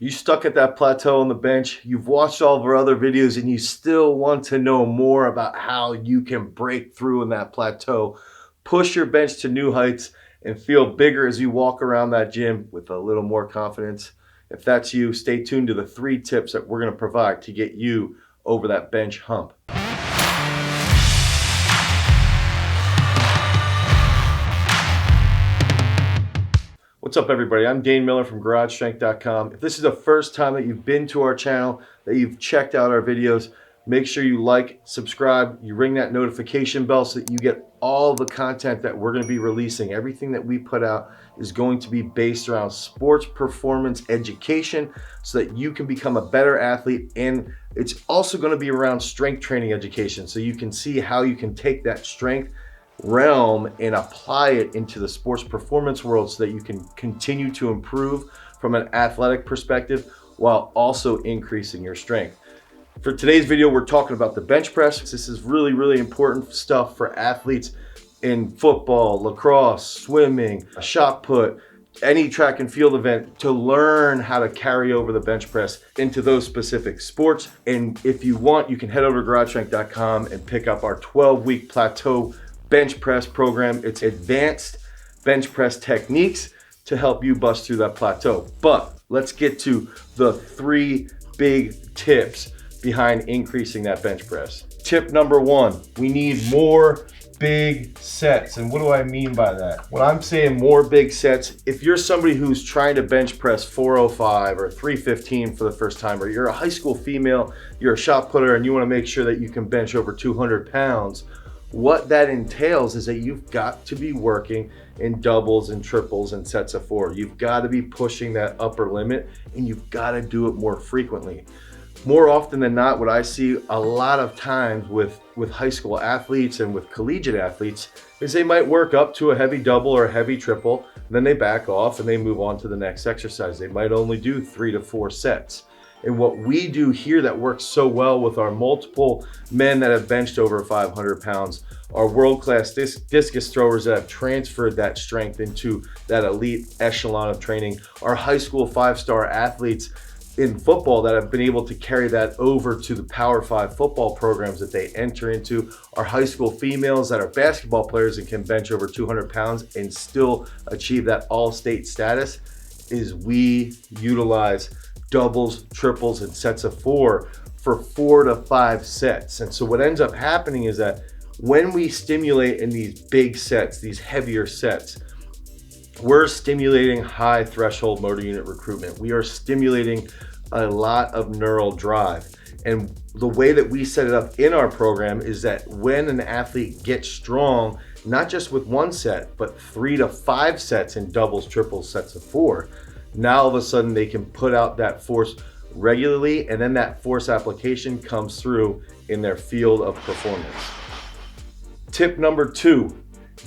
You stuck at that plateau on the bench, you've watched all of our other videos, and you still want to know more about how you can break through in that plateau, push your bench to new heights, and feel bigger as you walk around that gym with a little more confidence. If that's you, stay tuned to the 3 tips that we're going to provide to get you over that bench hump. What's up, everybody? I'm Dane Miller from GarageStrength.com. If this is the first time that you've been to our channel, that you've checked out our videos, make sure you like, subscribe, you ring that notification bell so that you get all the content that we're going to be releasing. Everything that we put out is going to be based around sports performance education so that you can become a better athlete, and it's also going to be around strength training education so you can see how you can take that strength realm and apply it into the sports performance world so that you can continue to improve from an athletic perspective while also increasing your strength. For today's video, we're talking about the bench press. This is really important stuff for athletes in football, lacrosse, swimming, shot put, any track and field event, to learn how to carry over the bench press into those specific sports. And if you want, you can head over to GarageStrength.com and pick up our 12-week plateau bench press program. It's advanced bench press techniques to help you bust through that plateau. But let's get to the 3 big tips behind increasing that bench press. Tip number 1, we need more big sets. And what do I mean by that? When I'm saying more big sets, if you're somebody who's trying to bench press 405 or 315 for the first time, or you're a high school female, you're a shot putter, and you want to make sure that you can bench over 200 pounds, what that entails is that you've got to be working in doubles and triples and sets of 4. You've got to be pushing that upper limit, and you've got to do it more frequently. More often than not, what I see a lot of times with high school athletes and with collegiate athletes is they might work up to a heavy double or a heavy triple, then they back off and they move on to the next exercise. They might only do 3 to 4 sets. And what we do here that works so well with our multiple men that have benched over 500 pounds, our world-class discus throwers that have transferred that strength into that elite echelon of training, our high school 5-star athletes in football that have been able to carry that over to the Power 5 football programs that they enter into, our high school females that are basketball players and can bench over 200 pounds and still achieve that all-state status, is we utilize doubles, triples, and sets of 4 for 4 to 5 sets. And so what ends up happening is that when we stimulate in these big sets, these heavier sets, we're stimulating high threshold motor unit recruitment. We are stimulating a lot of neural drive. And the way that we set it up in our program is that when an athlete gets strong, not just with 1 set, but 3 to 5 sets in doubles, triples, sets of 4, now all of a sudden they can put out that force regularly, and then that force application comes through in their field of performance. Tip number 2,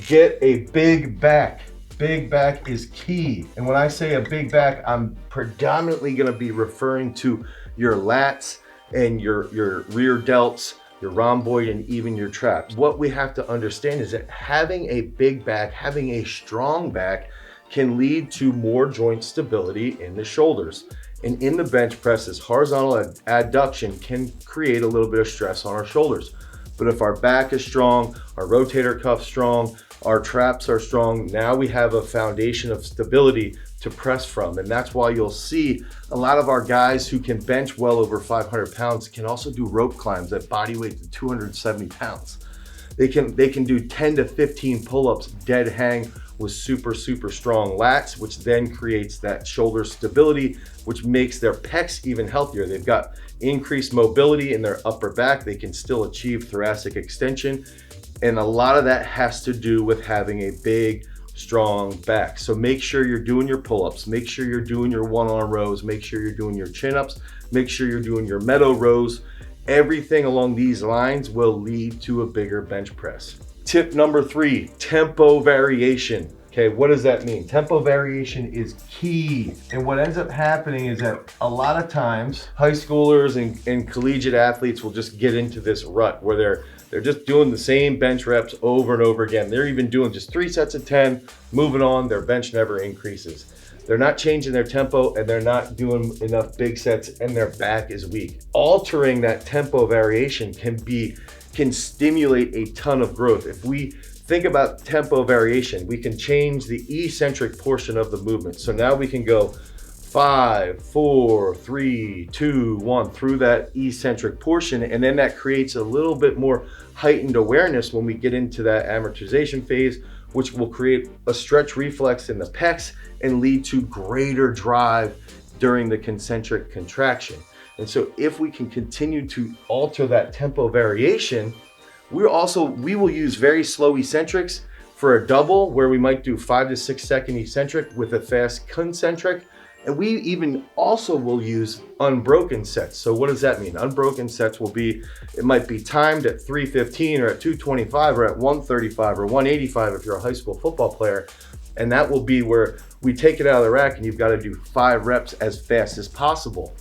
get a big back. Big back is key. And when I say a big back, I'm predominantly going to be referring to your lats and your rear delts, your rhomboid, and even your traps. What we have to understand is that having a big back, having a strong back, can lead to more joint stability in the shoulders. And in the bench press, this horizontal adduction can create a little bit of stress on our shoulders. But if our back is strong, our rotator cuff's strong, our traps are strong, now we have a foundation of stability to press from. And that's why you'll see a lot of our guys who can bench well over 500 pounds can also do rope climbs at body weight to 270 pounds. They can do 10 to 15 pull-ups dead hang with super strong lats, which then creates that shoulder stability, which makes their pecs even healthier. They've got increased mobility in their upper back. They can still achieve thoracic extension. And a lot of that has to do with having a big, strong back. So make sure you're doing your pull-ups, make sure you're doing your 1-arm rows, make sure you're doing your chin-ups, make sure you're doing your meadow rows. Everything along these lines will lead to a bigger bench press. Tip number 3, tempo variation. Okay, what does that mean? Tempo variation is key. And what ends up happening is that a lot of times high schoolers and collegiate athletes will just get into this rut where they're just doing the same bench reps over and over again. They're even doing just 3 sets of 10, moving on, their bench never increases. they're not changing their tempo and they're not doing enough big sets and their back is weak. Altering that tempo variation can stimulate a ton of growth. If we think about tempo variation, we can change the eccentric portion of the movement. So now we can go 5, 4, 3, 2, 1 through that eccentric portion, and then that creates a little bit more heightened awareness when we get into that amortization phase, which will create a stretch reflex in the pecs and lead to greater drive during the concentric contraction. And so if we can continue to alter that tempo variation, we will use very slow eccentrics for a double, where we might do 5 to 6 second eccentric with a fast concentric. And we even also will use unbroken sets. So what does that mean? Unbroken sets it might be timed at 315 or at 225 or at 135 or 185 if you're a high school football player. And that will be where we take it out of the rack and you've got to do 5 reps as fast as possible.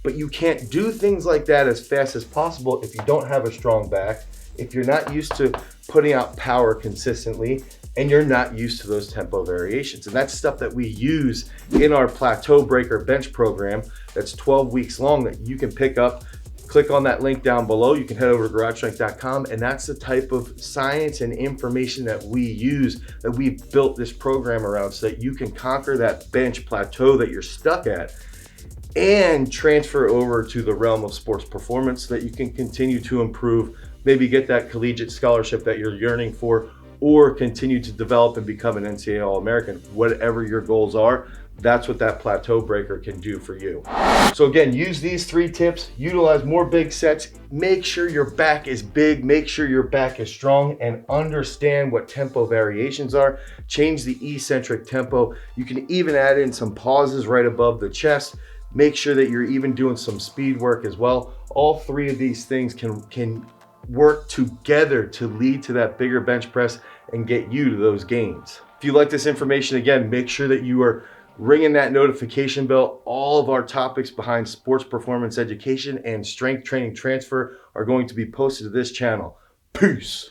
But you can't do things like that as fast as possible if you don't have a strong back, if you're not used to putting out power consistently, and you're not used to those tempo variations. And that's stuff that we use in our Plateau Breaker Bench program that's 12 weeks long that you can pick up. Click on that link down below. You can head over to GarageStrength.com, and that's the type of science and information that we use, that we've built this program around, so that you can conquer that bench plateau that you're stuck at and transfer over to the realm of sports performance so that you can continue to improve, maybe get that collegiate scholarship that you're yearning for, or continue to develop and become an NCAA All-American. Whatever your goals are, that's what that Plateau Breaker can do for you. So again, use these 3 tips, utilize more big sets, make sure your back is big, make sure your back is strong, and understand what tempo variations are. Change the eccentric tempo. You can even add in some pauses right above the chest. Make sure that you're even doing some speed work as well. All 3 of these things can work together to lead to that bigger bench press and get you to those gains. If you like this information, again, make sure that you are ringing that notification bell. All of our topics behind sports performance education and strength training transfer are going to be posted to this channel. Peace.